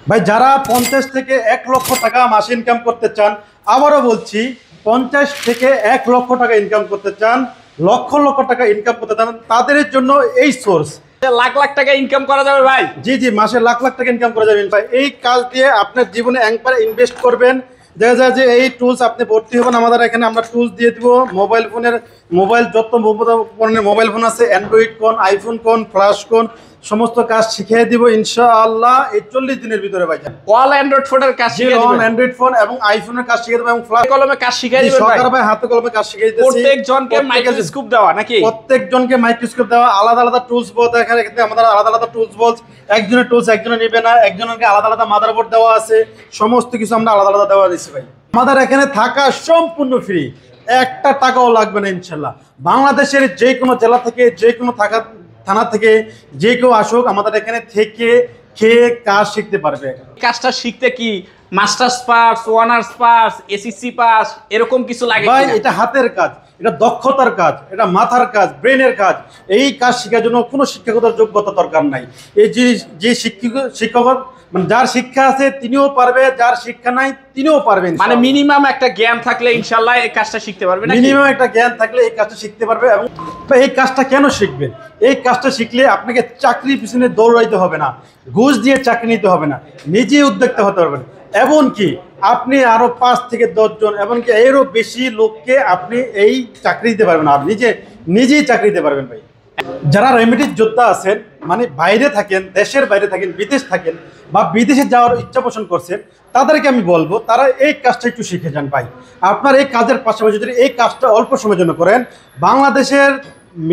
ভাই যারা 50 থেকে 1 লক্ষ টাকা মাসে ইনকাম করতে চান, আবারও বলছি 50 থেকে 1 লক্ষ টাকা ইনকাম করতে চান, লক্ষ লক্ষ টাকা ইনকাম করতে চান, তাদের জন্য এই সোর্স। লাখ লাখ টাকা ইনকাম করা যাবে ভাই। জি জি, মাসে লাখ লাখ টাকা ইনকাম করা যাবে ভাই। এই কাজ দিয়ে আপনার জীবনে একবার ইনভেস্ট করবেন, দেখা যায় যে এই টুলস আপনি ভর্তি হবেন আমাদের এখানে। আমরা টুলস দিয়ে দিব মোবাইল যত মোবাইল ফোন আছে, অ্যান্ড্রয়েড কোন, আইফোন কোন, ফ্ল্যাশ কোন, সমস্ত কাজ শিখিয়ে দিব ইনশাআল্লাহ এই 40 দিনের ভিতরে ভাই। অল অ্যান্ড্রয়েড ফোনের কাজ শিখিয়ে দিবেন, অল অ্যান্ড্রয়েড ফোন এবং আইফোনের কাজ শিখিয়ে দেব এবং ফ্ল্যাশ কলমে কাজ শিখিয়ে দিবেন ভাই। সরকার ভাই হাতে কলমে কাজ শিখিয়ে দিতেছি। প্রত্যেকজনকে মাইক্রোস্কোপ দেওয়া নাকি? প্রত্যেকজনকে মাইক্রোস্কোপ দেওয়া, আলাদা আলাদা টুলস বলতে এখানে আমাদের আলাদা আলাদা টুলস বলছে। একজনের টুলস একজনে নেবে না, একজনকে আলাদা আলাদা মাদারবোর্ড দেওয়া আছে, সমস্ত কিছু আমরা আলাদা আলাদা দেওয়া দিচ্ছি ভাই। আমাদের এখানে থাকা সম্পূর্ণ ফ্রি, একটা টাকাও লাগবে না ইনশাল্লাহ। বাংলাদেশের যে কোনো জেলা থেকে, যে কোনো থানা থেকে যে কেউ আসুক আমাদের এখানে থেকে খেয়ে কাজ শিখতে পারবে। কাজটা শিখতে কি masters pass, honours pass, SSC pass এরকম কিছু লাগে ভাই? এটা হাতের কাজ, এটা দক্ষতার কাজ, এটা মাথার কাজ, ব্রেনের কাজ। এই কাজ শেখার জন্য কোনো শিক্ষাগত যোগ্যতা দরকার নাই। এই যে শিক্ষক মানে যার শিক্ষা আছে তিনিও পারবে, যার শিক্ষা নাই তিনিও পারবেন। মানে মিনিমাম একটা জ্ঞান থাকলে ইনশাআল্লাহ এই কাজটা শিখতে পারবে না? মিনিমাম একটা জ্ঞান থাকলে এই কাজটা শিখতে পারবে। এবং এই কাজটা কেন শিখবেন? এই কাজটা শিখলে আপনাকে চাকরির পিছনে দৌড়াইতে হবে না, ঘুষ দিয়ে চাকরি নিতে হবে না, নিজে উদ্যোক্তা হতে পারবেন। এমনকি আপনি আরো 5 থেকে 10 জন, এমনকি এরও বেশি লোককে আপনি এই চাকরি দিতে পারবেন, আপনি নিজেই চাকরি দিতে পারবেন ভাই। যারা রেমিডির যোদ্ধা আছেন, মানে বাইরে থাকেন, দেশের বাইরে থাকেন, বিদেশ থাকেন বা বিদেশে যাওয়ার ইচ্ছা পোষণ করছেন, তাদেরকে আমি বলবো তারা এই কাজটা একটু শিখে যান ভাই। আপনার এই কাজের পাশাপাশি যদি এই কাজটা অল্প সময়ের জন্য করেন, বাংলাদেশের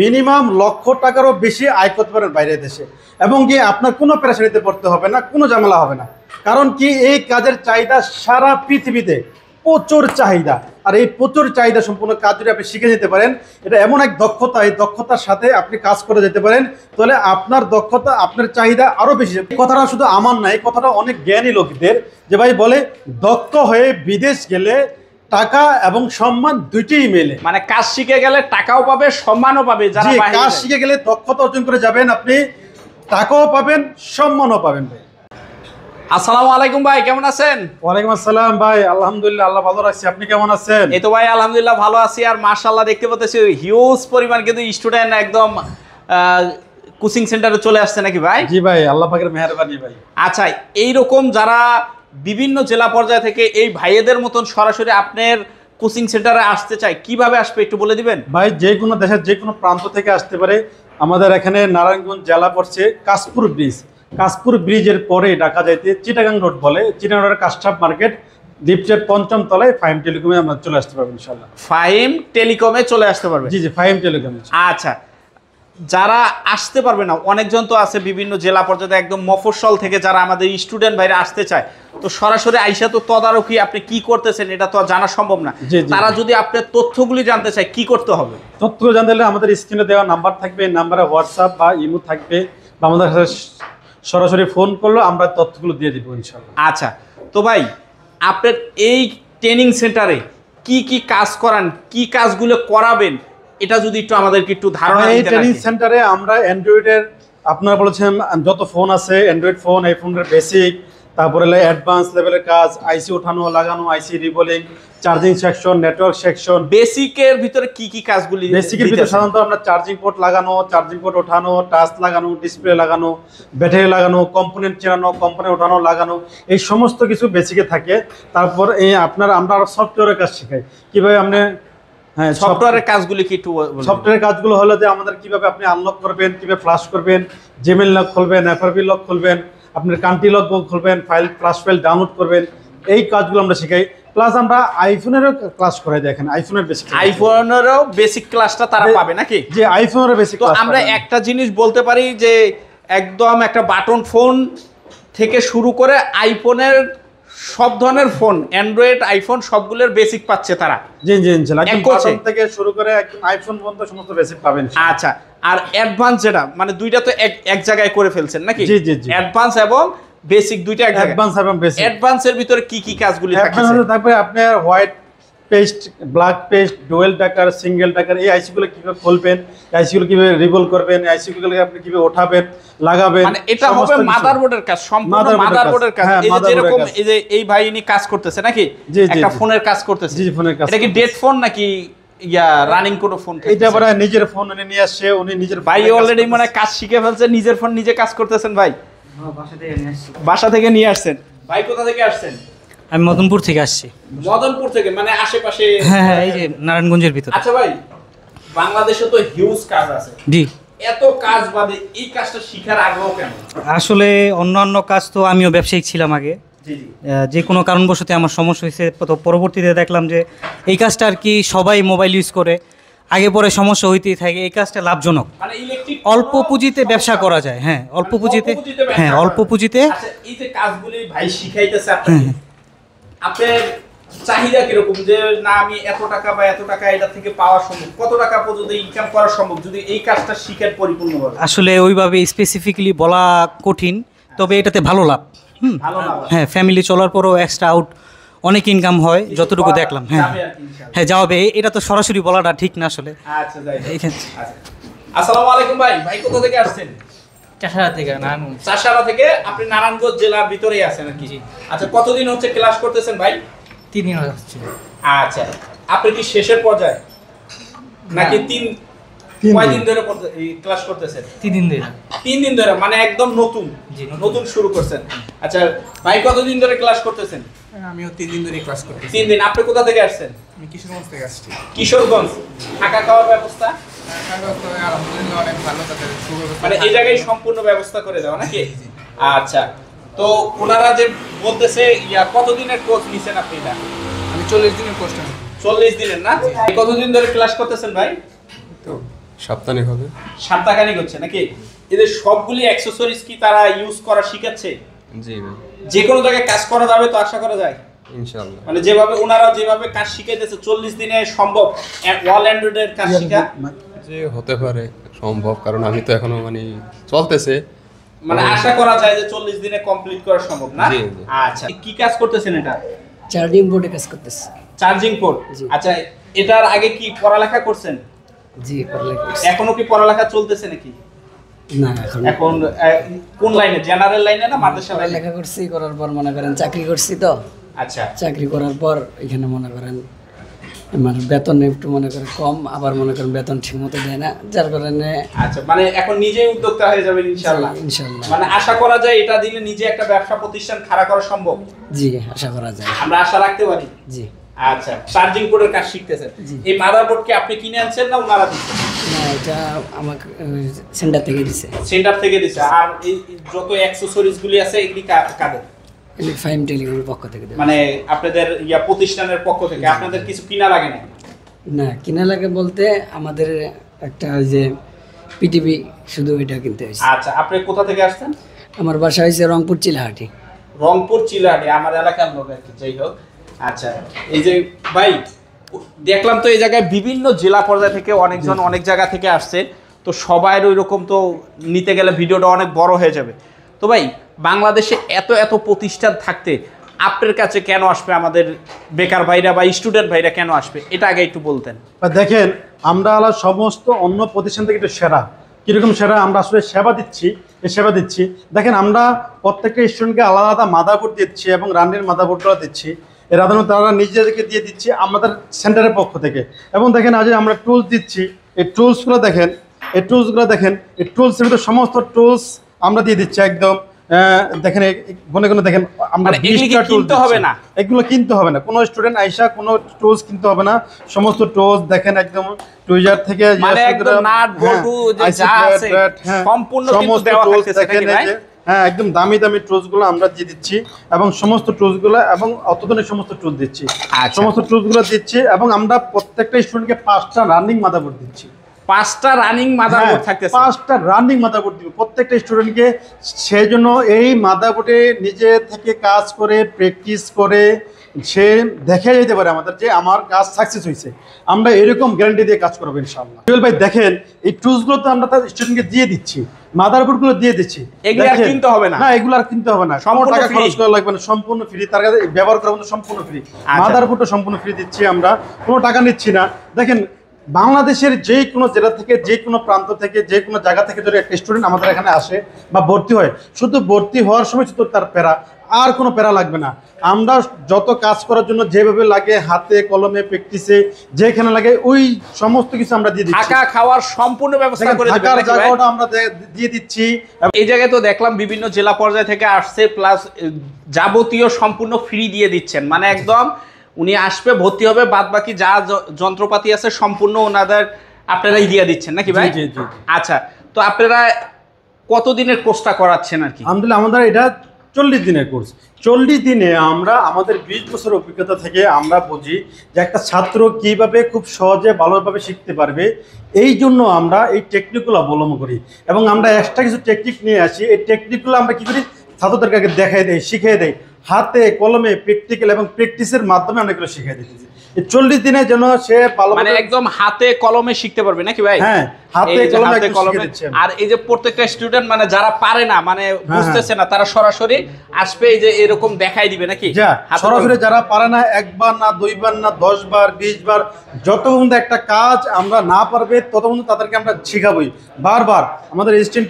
মিনিমাম লক্ষ টাকারও বেশি আয় করতে পারেন বাইরের দেশে। এবং কি আপনার কোনো পেরেশানিতে পড়তে হবে না, কোনো ঝামেলা হবে না। কারণ কি এই কাজের চাহিদা সারা পৃথিবীতে প্রচুর চাহিদা। আর এই প্রচুর চাহিদা সম্পূর্ণ কাজ যদি আপনি শিখে যেতে পারেন, এটা এমন এক দক্ষতা, এই দক্ষতার সাথে আপনি কাজ করে যেতে পারেন, তাহলে আপনার দক্ষতা, আপনার চাহিদা আরও বেশি। এই কথাটা শুধু আমার না, এই কথাটা অনেক জ্ঞানী লোকদের, যে ভাই বলে দক্ষ হয়ে বিদেশ গেলে টাকা এবং সম্মান দুইটাই মেলে। মানে কাজ শিখে গেলে টাকাও পাবে, সম্মানও পাবে। যারা কাজ শিখে গেলে দক্ষতা অর্জন করে যাবেন, আপনি টাকাও পাবেন, সম্মানও পাবেন ভাই। আসসালামু আলাইকুম ভাই, কেমন আছেন? ওয়ালাইকুম আসসালাম ভাই, আলহামদুলিল্লাহ, আল্লাহ ভালো রাখছি। আপনি কেমন আছেন? এই তো ভাই আলহামদুলিল্লাহ ভালো আছি। আর মাশাআল্লাহ দেখতে পাচ্ছি হিউজ পরিমাণ কিন্তু স্টুডেন্ট একদম কোচিং সেন্টারে চলে আসছে নাকি ভাই? জি ভাই, আল্লাহ পাকের মেহেরবানি ভাই। আচ্ছা, এইরকম যারা বিভিন্ন জেলা পর্যায় থেকে এই ভাইয়েদের মতন সরাসরি আপনার কোচিং সেন্টারে আসতে চায়, কিভাবে আসবে একটু বলে দিবেন ভাই? যে কোনো দেশের যে কোনো প্রান্ত থেকে আসতে পারে। আমাদের এখানে নারায়ণগঞ্জ জেলা পড়ছে কাশপুর ব্রিজ, কাশপুর ব্রিজের পরে ঢাকা যাইতে চিটাগাং রোড বলে, চিটাগাং রোডের কাস্টাফ মার্কেট লিফটের 5ম তলায় ফাহিম টেলিকমে আমরা চলে আসতে পারবো ইনশাআল্লাহ। ফাহিম টেলিকমে চলে আসতে পারবে? জি জি, ফাহিম টেলিকমে। আচ্ছা, যারা আসতে পারবে না, অনেকজন তো আছে বিভিন্ন জেলা পর্যায়ে একদম মফস্বল থেকে যারা আমাদের স্টুডেন্ট ভাইরা আসতে চায়, তো সরাসরি আইসা তো তদারকি আপনি কি করতেছেন এটা তো জানা সম্ভব না। তারা যদি আপনার তথ্যগুলি জানতে চায় কি করতে হবে? তথ্য জানতে হলে আমাদের স্ক্রিনে দেওয়া নাম্বার থাকবে, নাম্বারে হোয়াটসঅ্যাপ বা ইমো থাকবে, বা আমাদের সরাসরি ফোন করলে আমরা তথ্যগুলো দিয়ে দিব ইনশাআল্লাহ। আচ্ছা, তো ভাই আপনার এই ট্রেনিং সেন্টারে কি কি কাজ করান, কি কাজগুলো করাবেন, এটা যদি একটু আমাদেরকে একটু ধারণা দিতেন। এই ট্রেনিং সেন্টারে আমরা অ্যান্ড্রয়েডের, আপনারা বলেছেন যত ফোন আছে অ্যান্ড্রয়েড ফোন, এই ফোনের বেসিক, তারপরে অ্যাডভান্স লেভেলের কাজ, আইসি ওঠানো লাগানো, আইসি রিবোলিং, চার্জিং সেকশন, নেটওয়ার্ক সেকশন। বেসিকের ভিতরে কি কি কাজগুলি? বেসিকের ভিতরে সাধারণত আমরা চার্জিং পোর্ট লাগানো, চার্জিং পোর্ট ওঠানো, টাচ লাগানো, ডিসপ্লে লাগানো, ব্যাটারি লাগানো, কম্পোনেন্ট চেনানো, কম্পোনেন্ট ওঠানো লাগানো, এই সমস্ত কিছু বেসিকে থাকে। তারপর আমরা আরো সফটওয়্যারের কাজ শেখাই, কিভাবে আপনি সফটওয়্যারের কাজগুলি কি একটু? সফটওয়্যারের কাজগুলো হলো যে আমাদের কিভাবে আপনি আনলক করবেন, কিভাবে ফ্ল্যাশ করবেন, জিমেইল লক খুলবেন, এফআরবি লক খুলবেন, আপনার কান্ট্রি লক খুলবেন, ফ্ল্যাশ ফাইল ডাউনলোড করবেন, এই কাজগুলো আমরা শেখাই। প্লাস আমরা আইফোনেরও ক্লাস করাই দিই এখানে, আইফোনেরও বেসিক ক্লাসটা তারা পাবে নাকি? যে আইফোনেরও বেসিক ক্লাস। আমরা একটা জিনিস বলতে পারি যে একদম একটা বাটন ফোন থেকে শুরু করে আইফোনের সব ধরনের ফোন, অ্যান্ড্রয়েড আইফোন সবগুলোর বেসিক পাচ্ছে তারা। জি জি ইনশাআল্লাহ, বাটন থেকে শুরু করে আইফোন পর্যন্ত সমস্ত বেসিক পাবেন। আচ্ছা, আর অ্যাডভান্স যেটা মানে দুইটা তো এক জায়গায় করে ফেলছেন নাকি? জি জি জি, অ্যাডভান্স এবং বেসিক দুইটা এক জায়গায়। অ্যাডভান্স এবং বেসিক। অ্যাডভান্সের ভিতরে কি কি কাজগুলি থাকে? তারপরে আপনার পেস্ট, ব্ল্যাক পেস্ট, ডুয়েল টাকার, সিঙ্গেল টাকার এই আইসিগুলো কিভাবে খুলবেন, আইসিগুলো কিভাবে রিভল করবেন, আইসিগুলোকে আপনি কিভাবে ওঠাবেন, লাগাবেন, মানে এটা হবে মাদারবোর্ডের কাজ, সম্পূর্ণ মাদারবোর্ডের কাজ। এই যে যেরকম এই যে এই ভাই ইনি কাজ করতেছে নাকি, একটা ফোনের কাজ করতেছে। জি ফোনের কাজ। এটা কি ডেড ফোন নাকি রানিং কোনো ফোন? এটা বড় নিজের ফোন উনি নিয়ে আসছে, উনি নিজের ভাই অলরেডি মানে কাজ শিখে ফেলছে, নিজের ফোন নিজে কাজ করতেছেন ভাই? বাসা থেকে নিয়ে আসছেন। ভাই কোথা থেকে আসছেন? আমি মদনপুর থেকে আসছি। মদনপুর থেকে, মানে আশেপাশে? হ্যাঁ, এই যে নারায়ণগঞ্জের ভিতরে। আচ্ছা ভাই, বাংলাদেশে তো হিউজ কাজ আছে, জি। এত কাজ বাদে এই কাজটা শিখার আগ্রহ কেন? আসলে অন্যান্য কাজ তো আমিও ব্যবসায়িক ছিলাম আগে, যে কোনো কারণবশত আমার সমস্যা হয়েছে, তো পরবর্তীতে দেখলাম যে এই কাজটা আর কি সবাই মোবাইল ইউজ করে, আগে পরে সমস্যা হইতেই থাকে। এই কাজটা লাভজনক, অল্প পুঁজিতে ব্যবসা করা যায়। হ্যাঁ, অল্প পুঁজিতে, হ্যাঁ অল্প পুঁজিতে। আচ্ছা, এই যে কাজগুলি ভাই শিখাইতেছে আপনাকে, আপনার চাহিদা কিরকম? যে না আমি এত টাকা বা এত টাকা এটা থেকে পাওয়া সম্ভব, কত টাকা পর্যন্ত ইনকাম করা সম্ভব যদি এই কাজটা শিখেন পরিপূর্ণভাবে? আসলে ওইভাবে স্পেসিফিক্যালি বলা কঠিন, তবে এটাতে ভালো লাভ। হ্যাঁ, ফ্যামিলি চলার পরও এক্সট্রা আউট অনেক ইনকাম হয় যতটুকু দেখলাম। হ্যাঁ হ্যাঁ, যাবে। এটা তো সরাসরি বলাটা ঠিক না আসলে। আচ্ছা যাই। আসসালামু আলাইকুম ভাই। ভাই কোথা থেকে আসছেন? চাষারা থেকে। নারায়ণগঞ্জ। চাষারা থেকে। আপনি নারায়ণগঞ্জ জেলার ভিতরেই আছেন নাকি? আচ্ছা, কতদিন হচ্ছে ক্লাস করতেছেন ভাই? 3 দিন হচ্ছে। আচ্ছা, আপনি কি শেষের পর্যায়ে নাকি কয়দিন ধরে ক্লাস করতেছেন? 3 দিন ধরে। 3 দিন ধরে, মানে একদম নতুন শুরু করছেন। আচ্ছা ভাই, কতদিন ধরে ক্লাস করতেছেন? আমিও 3 দিন ধরে ক্লাস করতেছি। 3 দিন। আপনি কোথা থেকে আসছেন? আমি কিশোরগঞ্জ থেকে আসছি। কিশোরগঞ্জ। থাকা খাওয়ার ব্যবস্থা? আলহামদুলিল্লাহ অনেক ভালো, তাদের সুব্যবস্থা। মানে এই জায়গায় সম্পূর্ণ ব্যবস্থা করে দেওয়া নাকি? আচ্ছা, তো ওনারা যে বলতেছে কতদিনের কোর্স নিছেন আপনি? এটা আমি 40 দিনের কোর্স। 40 দিনের না? কতদিন ধরে ক্লাস করতেছেন ভাই? তো সপ্তাহে হবে। সপ্তাহখানিক হচ্ছে নাকি? এদের সবগুলি অ্যাকসেসরিজ কি তারা ইউজ করা শিখাচ্ছে? জি ভাই। যে কোনো জায়গায় কাজ করা যাবে তো আশা করা যায় ইনশাআল্লাহ। মানে যেভাবে ওনারা যেভাবে কাজ শিখাইতেছে 40 দিনে সম্ভব ওয়াল অ্যান্ড্রয়েডের কাজ শেখা? যে হতে পারে সম্ভব, কারণ আমি তো এখনো মানে চলতেছে, মানে আশা করা যায় যে 40 দিনে কমপ্লিট করা সম্ভব না? জি। আচ্ছা, কি কাজ করতেছেন এটা? চার্জিং বোর্ডে কাজ করতেছি। Charging port. আচ্ছা, এটার আগে কি পড়ালেখা করছেন? জি, পড়ালেখা করছি। এখনো কি পড়ালেখা চলতেছে নাকি? না, এখন কোন লাইনে, জেনারেল লাইনে না মাদ্রাসা লাইনে? পড়ালেখা করছি, করার পর মনে করেন চাকরি করছি তো। আচ্ছা, চাকরি করার পর এখানে মনে করেন মানে বেতন একটু মনে করেন কম, আবার মনে করেন বেতন ঠিক মতো দেয় না, যার কারণে। আচ্ছা, মানে এখন নিজেই উদ্যোক্তা হয়ে যাবেন ইনশাআল্লাহ? ইনশাআল্লাহ। মানে আশা করা যায় এটা দিলে নিজে একটা ব্যবসা প্রতিষ্ঠান খাড়া করা সম্ভব? জি, আশা করা যায়। আমরা আশা রাখতে পারি? জি। আচ্ছা, চার্জিং পোর্টের কাজ শিখতেছেন। এই মাদারবোর্ড কি আপনি কিনে আনছেন না ওনারা দিচ্ছেন? না, এটা আমাকে সেন্টার থেকে দিছে। সেন্টার থেকে দিছে। আর এই যত অ্যাকসেসরিজ গুলি আছে এগুলি কাদের? ফাইম টেলিকমের পক্ষ থেকে দেয়। মানে আপনাদের প্রতিষ্ঠানের পক্ষ থেকে আপনাদের কিছু কিনা লাগে না? না, কিনা লাগে বলতে আমাদের একটা ওই যে পিটিভি, শুধু এটা কিনতে হয়েছে। আচ্ছা, আপনি কোথা থেকে আসছেন? আমার বাসা হয়েছে রংপুর চিলাহাটি। রংপুর চিলাহাটি, আমার এলাকার লোক আর কি। যাই হোক, আচ্ছা, এই যে ভাই দেখলাম তো এই জায়গায় বিভিন্ন জেলা পর্যায় থেকে অনেকজন অনেক জায়গা থেকে আসছে, তো সবাই ওই রকম তো নিতে গেলে ভিডিওটা অনেক বড় হয়ে যাবে। তো ভাই, বাংলাদেশে এত এত প্রতিষ্ঠান থাকতে আপনার কাছে কেন আসবে আমাদের বেকার ভাইরা বা স্টুডেন্ট ভাইরা কেন আসবে, এটা আগে একটু বলতেন। দেখেন, আমরা সমস্ত অন্য প্রতিষ্ঠান থেকে একটু সেরা। কীরকম সেরা? আমরা আসলে সেবা দিচ্ছি। দেখেন, আমরা প্রত্যেকটা স্টুডেন্টকে আলাদা আলাদা মাদারবোর্ড দিচ্ছি এবং রানের মাদারবোর্ডগুলো দিচ্ছি। এর আদানত তারা নিজেদেরকে দিয়ে দিচ্ছি আমাদের সেন্টারের পক্ষ থেকে। এবং দেখেন, আজ আমরা টুলস দিচ্ছি। এই টুলসগুলো দেখেন, এই টুলসের ভিতরে সমস্ত টুলস আমরা দিয়ে দিচ্ছি একদম। দেখেন, মনে করেন দেখেন, আমরা এগুলো কিনতে হবে না। কোনো স্টুডেন্ট আইসা কোনো টুলস কিনতে হবে না। সমস্ত টুলস দেখেন একদম টুইজার থেকে হ্যাঁ, একদম দামি দামি টুলসগুলো আমরা দিয়ে দিচ্ছি এবং সমস্ত টুলসগুলো এবং অত্যাধুনিক সমস্ত টুলস দিচ্ছি। সমস্ত টুলসগুলো দিচ্ছি এবং আমরা প্রত্যেকটা স্টুডেন্টকে 5টা রানিং মাদারবোর্ড দিচ্ছি। 5টা রানিং মাদারবোর্ড থাকতেছে? 5টা রানিং মাদারবোর্ড দিব প্রত্যেকটা স্টুডেন্টকে। সেই জন্য এই মাদারবোর্ডে নিজে থেকে কাজ করে, প্র্যাকটিস করে, সে দেখে যেতে পারে আমাদের যে আমার কাজ সাকসেস হয়েছে। আমরা এরকম গ্যারান্টি দিয়ে কাজ করবো ইনশাআল্লাহ। জুয়েল ভাই দেখেন এই টুলসগুলো তো আমরা তার স্টুডেন্টকে দিয়ে দিচ্ছি, মাদারবোর্ডগুলো দিয়ে দিচ্ছি, এগুলো আর কিনতে হবে না। না এগুলো আর কিনতে হবে না, সম্পূর্ণ টাকা free। খরচ করা লাগবে না, সম্পূর্ণ ফ্রি। তার কাছে ব্যবহার করার মতো সম্পূর্ণ ফ্রি। মাদারবোর্ডও সম্পূর্ণ ফ্রি দিচ্ছি আমরা, কোনো টাকা নিচ্ছি না। দেখেন বাংলাদেশের যে কোনো জেলা থেকে, যে কোনো প্রান্ত থেকে, যে কোনো জায়গা থেকে যদি একটা স্টুডেন্ট আমাদের এখানে আসে বা ভর্তি হয়, শুধু ভর্তি হওয়ার সময় শুধু তার প্যারা, আর কোনো প্যারা লাগবে না। আমরা যত কাজ করার জন্য যেভাবে লাগে, হাতে কলমে প্র্যাকটিসে যেখানে লাগে, ওই সমস্ত কিছু আমরা দিয়ে দিচ্ছি। থাকা খাওয়ার সম্পূর্ণ ব্যবস্থা করে দিবেন থাকার নাকি ভাই? জায়গাটা আমরা দিয়ে দিচ্ছি। এই জায়গায় তো দেখলাম বিভিন্ন জেলা পর্যায় থেকে আসছে, প্লাস যাবতীয় সম্পূর্ণ ফ্রি দিয়ে দিচ্ছেন, মানে একদম উনি আসবে, ভর্তি হবে, বাদ বাকি যা যন্ত্রপাতি আছে সম্পূর্ণ ওনাদের আপনারাই দিয়ে দিচ্ছেন নাকি ভাই? জি, জি, জি। আচ্ছা, তো আপনারা কতদিনের কোর্সটা করাচ্ছেন আর কি? আলহামদুলিল্লাহ আমাদের এটা 40 দিনের কোর্স। 40 দিনে আমরা আমাদের 20 বছর অভিজ্ঞতা থেকে আমরা বুঝি যে একটা ছাত্র কিভাবে খুব সহজে ভালোভাবে শিখতে পারবে। এই জন্য আমরা এই টেকনিকগুলো অবলম্বন করি এবং আমরা এক্সট্রা কিছু টেকনিক নিয়ে আসি। এই টেকনিকগুলো আমরা কী করি, ছাত্রদেরকে দেখাই দেই, শিখিয়ে দেই, হাতে কলমে প্র্যাকটিক্যাল এবং প্র্যাকটিসের মাধ্যমে আমরা এগুলো শিখিয়ে দিতেছি। এই 40 দিনে যেন সে ভালো, মানে একদম হাতে কলমে শিখতে পারবে নাকি ভাই? হ্যাঁ, হাতে এই যে কলমে হাতে একদম কলমে। শিখিয়ে দিচ্ছি। আর এই যে প্রত্যেকটা স্টুডেন্ট মানে যারা পারে না, মানে বুঝতেছে না, তারা সরাসরি আসবে, এই যে এরকম দেখাই দিবে নাকি? যা হাতে সরাসরি কলমে। যারা পারে না, একবার না, দুইবার না, 10 বার 20 বার, যত পর্যন্ত একটা কাজ আমরা না পারবে তত পর্যন্ত তাদেরকে আমরা শিখাবই বারবার। আমাদের অ্যাসিস্ট্যান্ট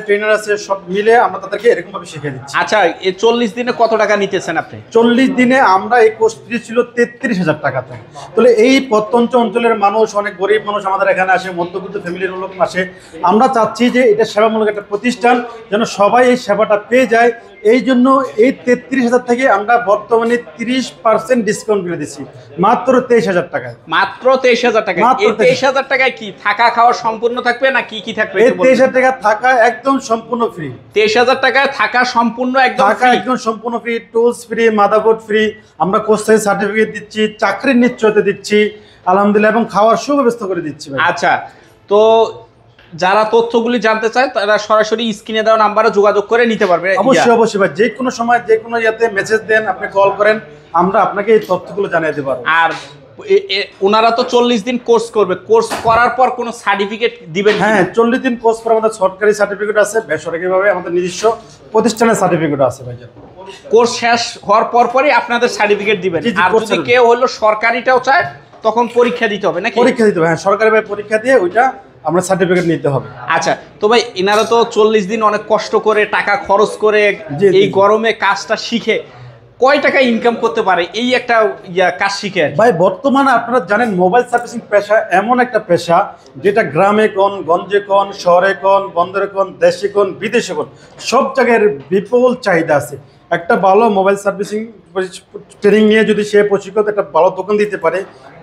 ট্রেনার আছে, সব মিলে আমরা তাদেরকে এরকম ভাবে শিখিয়ে দিচ্ছি। আচ্ছা, এই 40 দিনে কত টাকা নিতেছেন আপনি? 40 দিনে আমরা এই কোর্স ফি ছিল 33,000 টাকাতে। তাহলে এই প্রত্যন্ত অঞ্চলের মানুষ, অনেক গরিব মানুষ আমাদের এখানে আসে, মধ্যবিত্ত ফ্যামিলির লোক আসে। আমরা চাচ্ছি যে এটা সেবামূলক একটা প্রতিষ্ঠান, যেন সবাই এই সেবাটা পেয়ে যায়। এই জন্য এই 33,000 থেকে আমরা বর্তমানে 30% ডিসকাউন্ট করে দিচ্ছি, মাত্র 23,000 টাকায়। মাত্র 23,000 টাকা। মাত্র এই 23,000 টাকায় কি থাকা খাওয়া সম্পূর্ণ থাকবে না কি কি থাকবে? এই 23,000 টাকা থাকা একদম সম্পূর্ণ ফ্রি। 23,000 টাকায় থাকা সম্পূর্ণ একদম টাকা free। একদম সম্পূর্ণ free, tools free, motherboard free, আমরা কোর্স থেকে সার্টিফিকেট দিচ্ছি, চাকরির নিশ্চয়তা দিচ্ছি আলহামদুলিল্লাহ, এবং খাওয়ার সুব্যবস্থা করে দিচ্ছি ভাই। আচ্ছা, তো যারা তথ্যগুলি জানতে চায় তারা সরাসরি স্ক্রিনে দেওয়া নাম্বারে যোগাযোগ করে নিতে পারবে। অবশ্যই অবশ্যই ভাই, যে কোনো সময় যে কোনো ইয়াতে মেসেজ দেন, আপনি কল করেন, আমরা আপনাকে এই তথ্যগুলো জানিয়ে দেবো। আর ওনারা তো 40 দিন কোর্স করবে, কোর্স করার পর কোনো সার্টিফিকেট দিবেন? হ্যাঁ, 40 দিন কোর্স পর আমাদের সরকারি সার্টিফিকেট আছে, বেসরকারিভাবে আমাদের নিজস্ব প্রতিষ্ঠানের সার্টিফিকেট আছে ভাই। কোর্স শেষ হওয়ার পরই আপনাদের সার্টিফিকেট দিবেন। জি, জি, আর course যদি কেউ হলো সরকারিটাও চায় তখন পরীক্ষা দিতে হবে নাকি? পরীক্ষা দিতে হবে, হ্যাঁ, সরকারিভাবে পরীক্ষা দিয়ে ওইটা আমরা সার্টিফিকেট নিতে হবে। আচ্ছা, তো ভাই এনারা তো 40 দিন অনেক কষ্ট করে টাকা খরচ করে জি, জি, এই জি। গরমে কাজটা শিখে কয় টাকা ইনকাম করতে পারে এই একটা কাজ শিখে? ভাই বর্তমানে আপনারা জানেন মোবাইল সার্ভিসিং পেশা এমন একটা পেশা যেটা গ্রামে কোন, গঞ্জে কোন, শহরে কোন, বন্দরে কোন, দেশে কোন, বিদেশে কোন, সব জায়গায় বিপুল চাহিদা আছে। একটা ভালো মোবাইল সার্ভিসিং ট্রেনিং নিয়ে যদি সে প্রশিক্ষক একটা ভালো দোকান দিতে পারে,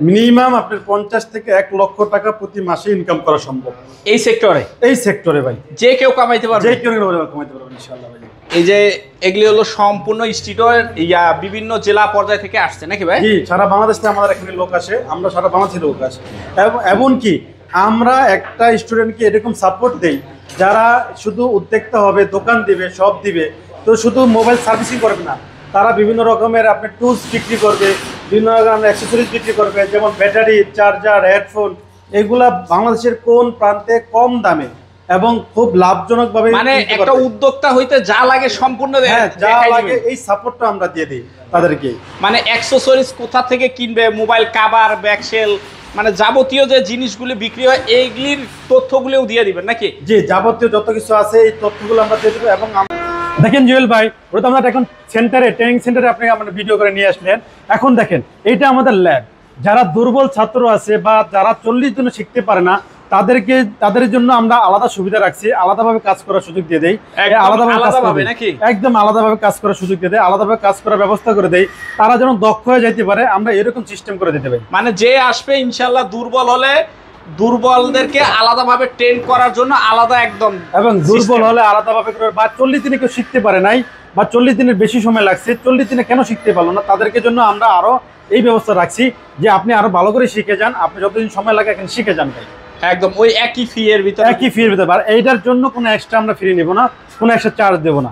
মিনিমাম আপনার 50 থেকে 1 লক্ষ টাকা প্রতি মাসে ইনকাম করা সম্ভব এই সেক্টরে। এই সেক্টরে ভাই, যে কেউ কামাইতে পারবে, যে কেউ কমাইতে পারবেন ইনশাআল্লাহ ভাই। এই যে এগুলি হলো সম্পূর্ণ ইনস্টিটিউট বিভিন্ন জেলা পর্যায় থেকে আসছে নাকি ভাই? জি, সারা বাংলাদেশ থেকে আমাদের এখানে লোক আসে, আমরা সারা বাংলাদেশ থেকে লোক আসে। এমনকি আমরা একটা স্টুডেন্টকে এরকম সাপোর্ট দেই যারা শুধু উদ্যোক্তা হবে, দোকান দিবে, সব দিবে, তো শুধু মোবাইল সার্ভিসিং করবে না, তারা বিভিন্ন রকমের আপনার টুলস বিক্রি করবে, বিভিন্ন রকমের অ্যাক্সেসরিজ বিক্রি করবে, যেমন ব্যাটারি, চার্জার, হেডফোন, এগুলা বাংলাদেশের কোন প্রান্তে কম দামে এবং খুব লাভজনকভাবে, মানে একটা উদ্যোক্তা হইতে যা লাগে সম্পূর্ণ হ্যাঁ যা দেখাই লাগে দিবে। এই সাপোর্টটা আমরা দিয়ে দিই তাদেরকে। মানে অ্যাক্সেসরিজ কোথা থেকে কিনবে, মোবাইল কাভার, ব্যাকসেল, মানে যাবতীয় যে জিনিসগুলি বিক্রি হয় এইগুলির তথ্যগুলিও দিয়ে দিবেন নাকি? জি, যাবতীয় যত কিছু আছে এই তথ্যগুলো আমরা দিয়ে দেবো। এবং দেখেন জুয়েল ভাই, ওটা আমরা এখন সেন্টারে, ট্রেনিং সেন্টারে আপনি আমরা ভিডিও করে নিয়ে আসলেন। এখন দেখেন এইটা আমাদের ল্যাব। যারা দুর্বল ছাত্র আছে বা যারা 40 দিনও শিখতে পারে না, তাদের জন্য আমরা আলাদা সুবিধা রাখছি, আলাদাভাবে কাজ করার সুযোগ দিয়ে দেই, আলাদাভাবে নাকি? একদম আলাদাভাবে কাজ করার সুযোগ দিয়ে দেয়, আলাদাভাবে কাজ করার ব্যবস্থা করে দেই, তারা যেন দক্ষ হয়ে যাইতে পারে, আমরা এরকম সিস্টেম করে দিতে পারি। মানে যে আসবে ইনশাল্লাহ দুর্বল হলে দুর্বলদেরকে আলাদাভাবে ট্রেন করার জন্য আলাদা একদম, এবং দুর্বল হলে আলাদাভাবে করে, বা 40 দিনে কেউ শিখতে পারে নাই বা 40 দিনের বেশি সময় লাগছে, 40 দিনে কেন শিখতে পারলো না, তাদেরকে জন্য আমরা আরো এই ব্যবস্থা রাখছি যে আপনি আরো ভালো করে শিখে যান, আপনি যতদিন সময় লাগে এখানে শিখে যান ভাই। একদম ওই একই ফি এর ভিতরে, একই ফি এর ভিতরে। আর এইটার জন্য কোনো এক্সট্রা আমরা ফ্রি নেব না, কোনো এক্সট্রা চার্জ দেবো না।